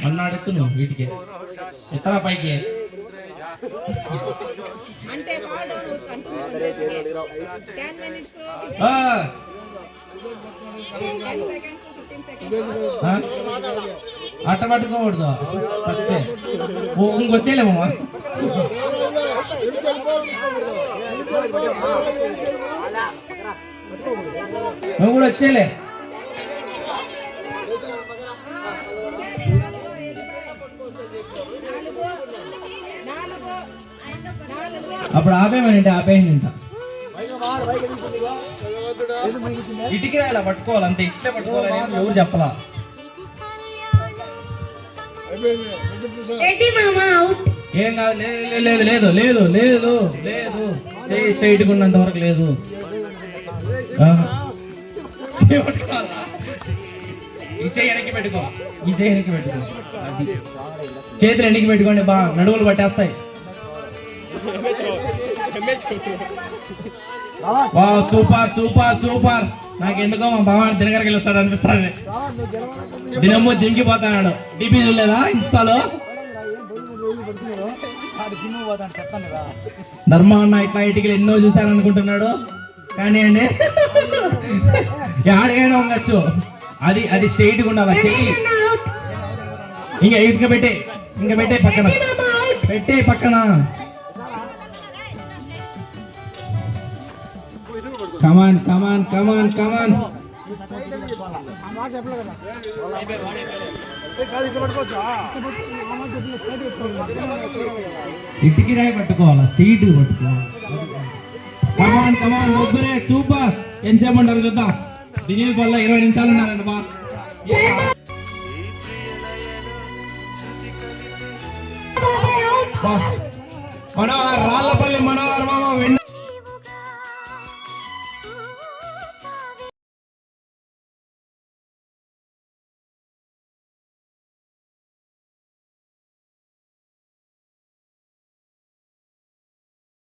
అన్నాడు నువ్వు వీటికి ఎత్తరా పైకి అంటే అట్ట పట్టుకోకూడదు ఫస్ట్ ఇంకొచ్చేలేమమ్మా నువ్వు కూడా వచ్చేలే అప్పుడు ఆపేయమనంటే ఆపేయండి ఇంత ఇటుకి ఇలా పట్టుకోవాలి అంతే ఇట్లే పట్టుకోవాలి ఎవరు చెప్పలా ఏం కాదు లేదు లేదు లేదు లేదు లేదు చేయి స్ట్రైట్గా ఉన్నంత వరకు లేదు ఈ చేయి వెనక్కి పెట్టుకో ఈ చేయి వెనక్కి పెట్టుకో అది చేతులు వెనక్కి పెట్టుకోండి బా నడువులు పట్టేస్తాయి వా సూపర్ సూపర్ సూపర్ నాకు ఎందుకో మా బావ దినగరికి వెళ్ళొస్తాడు అనిపిస్తుంది దినమ్మో జింకిపోతాడు డిపి చూడలేదా ఇన్స్టాలో ధర్మ అన్న ఇట్లా ఇటుకలు ఎన్నో చూశాను అనుకుంటున్నాడు కానీ అండి ఆడికైనా ఉండొచ్చు అది అది స్ట్రైట్గా ఉండాలి చెయ్యి ఇంకా పెట్టే పక్కన పెట్టే పక్కన కమాన్ కమాన్ కమాన్ కమాన్ ఇటుకి రాయి పట్టుకోవాలా స్ట్రైట్ పట్టుకోవాలి కమాన్ కమాన్ ముగ్గురే సూపర్ ఎంతసేపు అంటారు చూద్దాం దీని వల్ల 20 నిమిషాలు ఉన్నారండి బా మనోహర్ రాళ్ళపల్లి మనోహర్ మామ